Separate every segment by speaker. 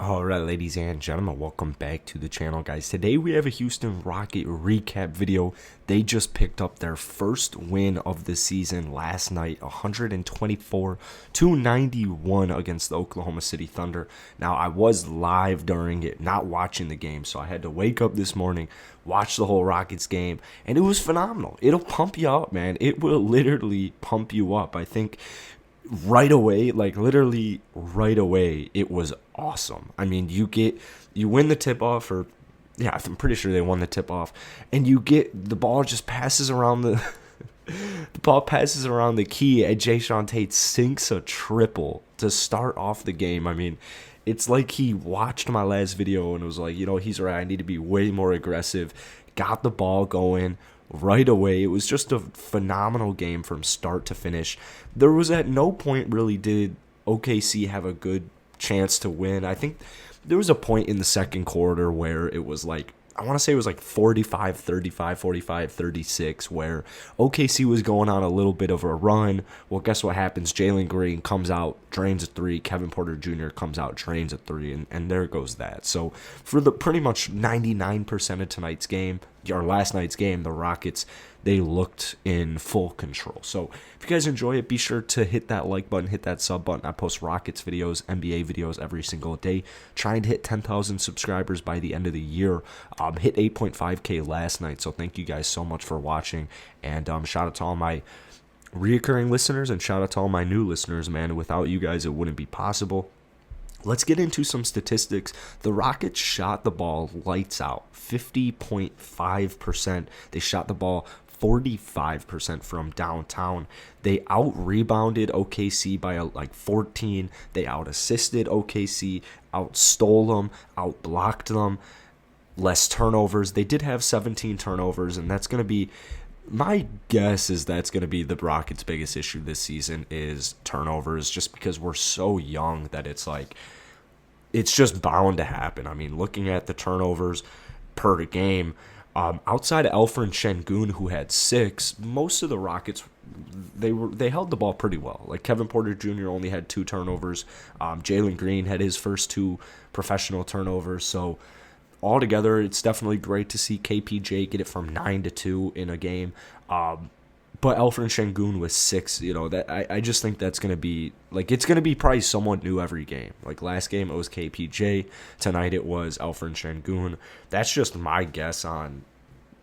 Speaker 1: Alright, ladies and gentlemen, welcome back to the channel, guys. Today we have a Houston Rocket recap video. They just picked up their first win of the season last night, 124-91 against the Oklahoma City Thunder. Now, I was live during it, not watching the game, so I had to wake up this morning, watch the whole Rockets game, and it was phenomenal. It'll pump you up, man. It will literally pump you up. I think right away, like literally right away, it was awesome. I mean, you win the tip off, or yeah, I'm pretty sure they won the tip off, and you get the ball just passes around the the ball passes around the key, and Jae'Sean Tate sinks a triple to start off the game. I mean, it's like he watched my last video and was like, he's right. I need to be way more aggressive. Got the ball going right away. It was just a phenomenal game from start to finish. There was at no point really did OKC have a good chance to win. I think there was a point in the second quarter where it was like, I want to say it was like 45-35, 45-36, where OKC was going on a little bit of a run. Well, guess what happens? Jalen Green comes out, drains a three. Kevin Porter Jr. comes out, drains a three, and there goes that. So for the pretty much 99% of tonight's game, or last night's game, the Rockets, they looked in full control. So if you guys enjoy it, be sure to hit that like button, hit that sub button. I post Rockets videos, NBA videos every single day. Trying to hit 10,000 subscribers by the end of the year. Hit 8.5K last night, so thank you guys so much for watching. And shout out to all my reoccurring listeners, and shout out to all my new listeners, man. Without you guys, it wouldn't be possible. Let's get into some statistics. The Rockets shot the ball lights out, 50.5%. They shot the ball 45% from downtown. They out-rebounded OKC by like 14. They out-assisted OKC, out-stole them, out-blocked them. Less turnovers. They did have 17 turnovers, and that's going to be, my guess is that's going to be the Rockets' biggest issue this season is turnovers, just because we're so young that it's like, it's just bound to happen. I mean, looking at the turnovers per game, outside of Elfrid Şengün, who had 6, most of the Rockets, they held the ball pretty well. Like Kevin Porter Jr. only had 2 turnovers. Jalen Green had his first 2 professional turnovers. So altogether, it's definitely great to see KPJ get it from 9-2 in a game. But Elfrid Şengün with 6, that I just think that's going to be, like, it's going to be probably someone new every game. Like, last game it was KPJ. Tonight it was Elfrid Şengün. That's just my guess on,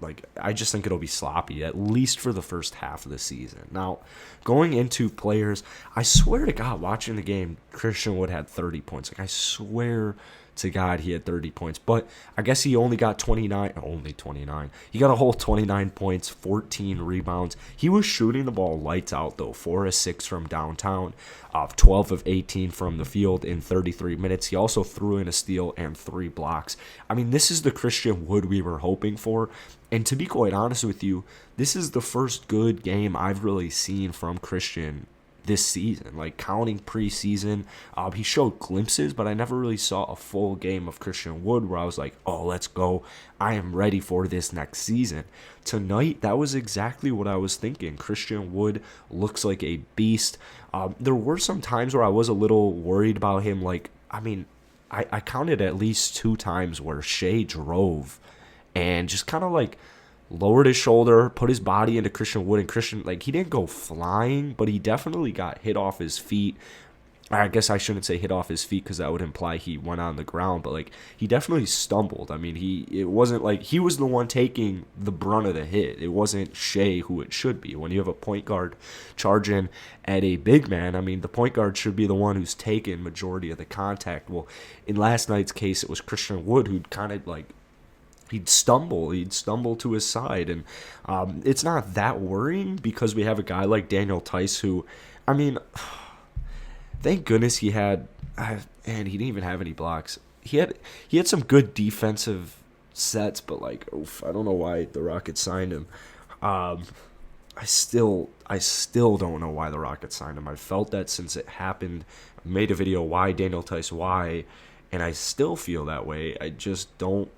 Speaker 1: like, I just think it'll be sloppy, at least for the first half of the season. Now, going into players, I swear to God, watching the game, Christian Wood had 30 points. Like, I swear to God he had 30 points, but I guess he only got 29. He got a whole 29 points, 14 rebounds. He was shooting the ball lights out, though. 4 of 6 from downtown, 12 of 18 from the field in 33 minutes. He also threw in a steal and 3 blocks. I mean, this is the Christian Wood we were hoping for, and to be quite honest with you, this is the first good game I've really seen from Christian this season. Like, counting preseason, he showed glimpses, but I never really saw a full game of Christian Wood where I was like, oh, let's go, I am ready for this next season. Tonight, that was exactly what I was thinking. Christian Wood looks like a beast. There were some times where I was a little worried about him. Like, I mean, I counted at least 2 times where Shea drove and just kind of like lowered his shoulder, put his body into Christian Wood, and Christian, like, he didn't go flying, but he definitely got hit off his feet. I guess I shouldn't say hit off his feet because that would imply he went on the ground, but, like, he definitely stumbled. I mean, it wasn't like he was the one taking the brunt of the hit. It wasn't Shea who it should be. When you have a point guard charging at a big man, I mean, the point guard should be the one who's taken majority of the contact. Well, in last night's case, it was Christian Wood who'd kind of, like, he'd stumble to his side, and it's not that worrying because we have a guy like Daniel Theis who, I mean, thank goodness he had, and he didn't even have any blocks. He had some good defensive sets, but like, oof, I don't know why the Rockets signed him. I still don't know why the Rockets signed him. I felt that since it happened. I made a video, why Daniel Theis, why, and I still feel that way. I just don't.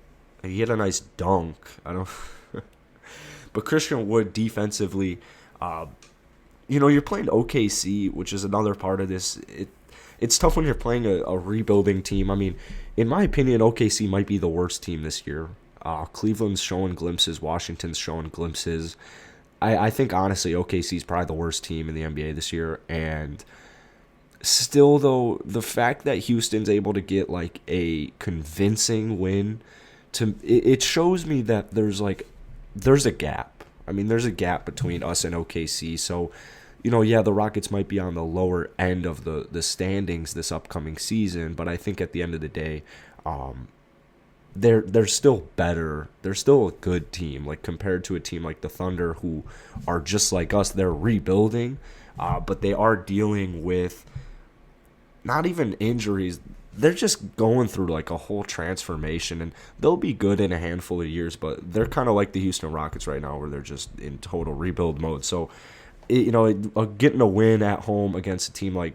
Speaker 1: He had a nice dunk. I don't. But Christian Wood defensively, you're playing OKC, which is another part of this. it's tough when you're playing a rebuilding team. I mean, in my opinion, OKC might be the worst team this year. Cleveland's showing glimpses. Washington's showing glimpses. I think, honestly, OKC's probably the worst team in the NBA this year. And still, though, the fact that Houston's able to get, like, a convincing win, it shows me that there's a gap. I mean, there's a gap between us and OKC. So, yeah, the Rockets might be on the lower end of the standings this upcoming season, but I think at the end of the day, they're still better. They're still a good team, like compared to a team like the Thunder, who are just like us. They're rebuilding, but they are dealing with not even injuries. They're just going through like a whole transformation, and they'll be good in a handful of years, but they're kind of like the Houston Rockets right now, where they're just in total rebuild mode. So, getting a win at home against a team like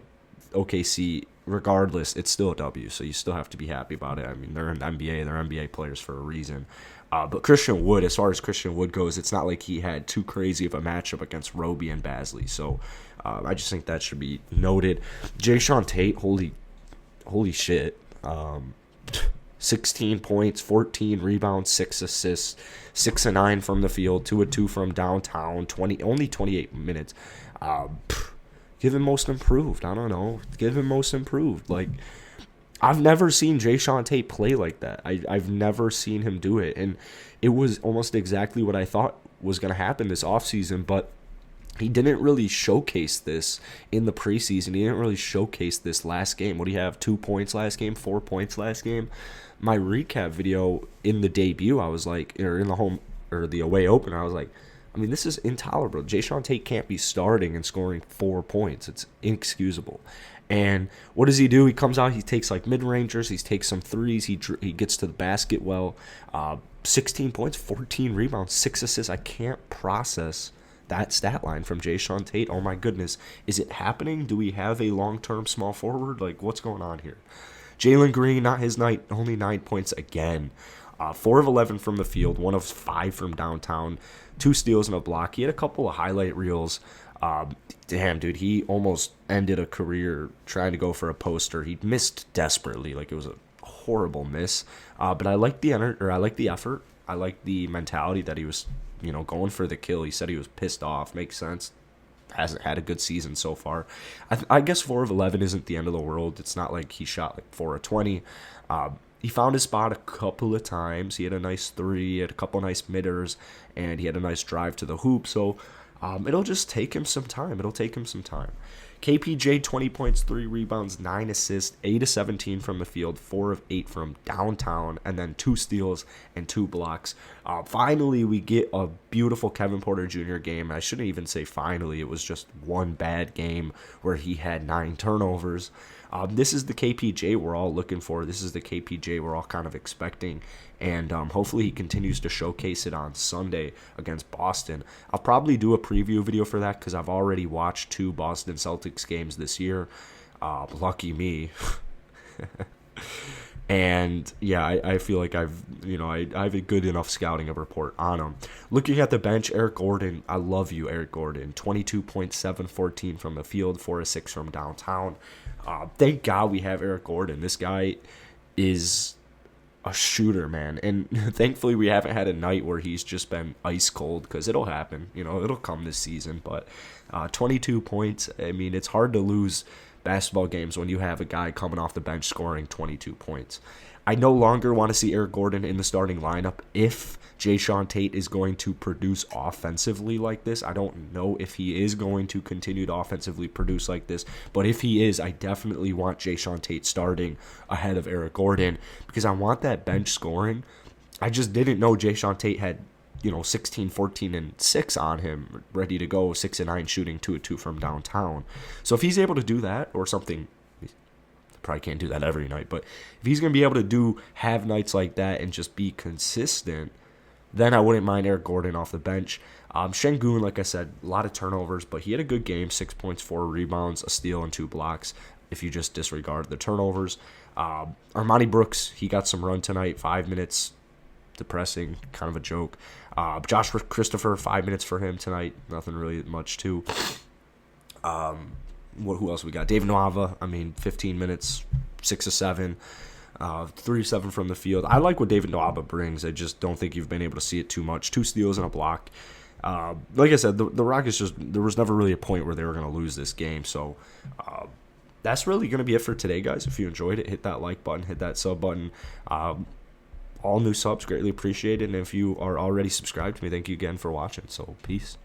Speaker 1: OKC, regardless, it's still a W. So you still have to be happy about it. I mean, they're in the NBA. They're NBA players for a reason. But Christian Wood, as far as Christian Wood goes, it's not like he had too crazy of a matchup against Roby and Basley. So I just think that should be noted. Jae'Sean Tate, holy shit. 16 points, 14 rebounds, 6 assists, 6 of 9 from the field, 2 of 2 from downtown, only 28 minutes. Give him most improved. I don't know. Give him most improved. Like, I've never seen Jae'Sean Tate play like that. I've never seen him do it. And it was almost exactly what I thought was going to happen this offseason, but he didn't really showcase this in the preseason. He didn't really showcase this last game. What do you have? 2 points last game? 4 points last game? My recap video in the debut, I was like, or in the home or the away opener, I was like, I mean, this is intolerable. Jae'Sean Tate can't be starting and scoring 4 points. It's inexcusable. And what does he do? He comes out, he takes like mid-rangers, he takes some threes, he gets to the basket well. 16 points, 14 rebounds, 6 assists. I can't process that stat line from Jae'Sean Tate. Oh my goodness. Is it happening? Do we have a long-term small forward? Like, what's going on here? Jalen Green, not his night, only 9 points again. 4 of 11 from the field, 1 of 5 from downtown, 2 steals and a block. He had a couple of highlight reels. Damn, dude, he almost ended a career trying to go for a poster. He missed desperately. Like, it was a horrible miss. But I like the effort. I like the mentality that he was, going for the kill. He said he was pissed off. Makes sense. Hasn't had a good season so far. I guess 4 of 11 isn't the end of the world. It's not like he shot like 4 of 20. He found his spot a couple of times. He had a nice 3, he had a couple of nice midders, and he had a nice drive to the hoop. So it'll just take him some time. KPJ, 20 points, 3 rebounds, 9 assists, 8 of 17 from the field, 4 of 8 from downtown, and then 2 steals and 2 blocks. Finally, we get a beautiful Kevin Porter Jr. game. I shouldn't even say finally. It was just one bad game where he had 9 turnovers. This is the KPJ we're all looking for. This is the KPJ we're all kind of expecting. And hopefully he continues to showcase it on Sunday against Boston. I'll probably do a preview video for that because I've already watched 2 Boston Celtics games this year. Lucky me. And yeah, I feel like I have a good enough scouting report on him. Looking at the bench, Eric Gordon, I love you, Eric Gordon. 22.7, 14 from the field, 4 of 6 from downtown. Thank God we have Eric Gordon. This guy is a shooter, man. And thankfully we haven't had a night where he's just been ice cold, because it'll happen. It'll come this season. But 22 points, I mean, it's hard to lose basketball games when you have a guy coming off the bench scoring 22 points. I no longer want to see Eric Gordon in the starting lineup if Jae'Sean Tate is going to produce offensively like this. I don't know if he is going to continue to offensively produce like this, but if he is, I definitely want Jae'Sean Tate starting ahead of Eric Gordon, because I want that bench scoring. I just didn't know Jae'Sean Tate had 16, 14, and 6 on him, ready to go, 6 and 9 shooting, 2 of 2 from downtown. So if he's able to do that, or something, probably can't do that every night, but if he's going to be able to have nights like that and just be consistent, then I wouldn't mind Eric Gordon off the bench. Şengün, like I said, a lot of turnovers, but he had a good game, 6 points, 4 rebounds, a steal, and 2 blocks, if you just disregard the turnovers. Armani Brooks, he got some run tonight, 5 minutes, depressing, kind of a joke. Josh Christopher, 5 minutes for him tonight, nothing really much to. Who else we got? David Nava. I mean, 15 minutes, 6 of 7. 3-7 from the field. I like what David Nwaba brings. I just don't think you've been able to see it too much. 2 steals and a block. Like I said, the Rockets there was never really a point where they were going to lose this game. So that's really going to be it for today, guys. If you enjoyed it, hit that like button, hit that sub button. All new subs, greatly appreciated. And if you are already subscribed to me, thank you again for watching. So peace.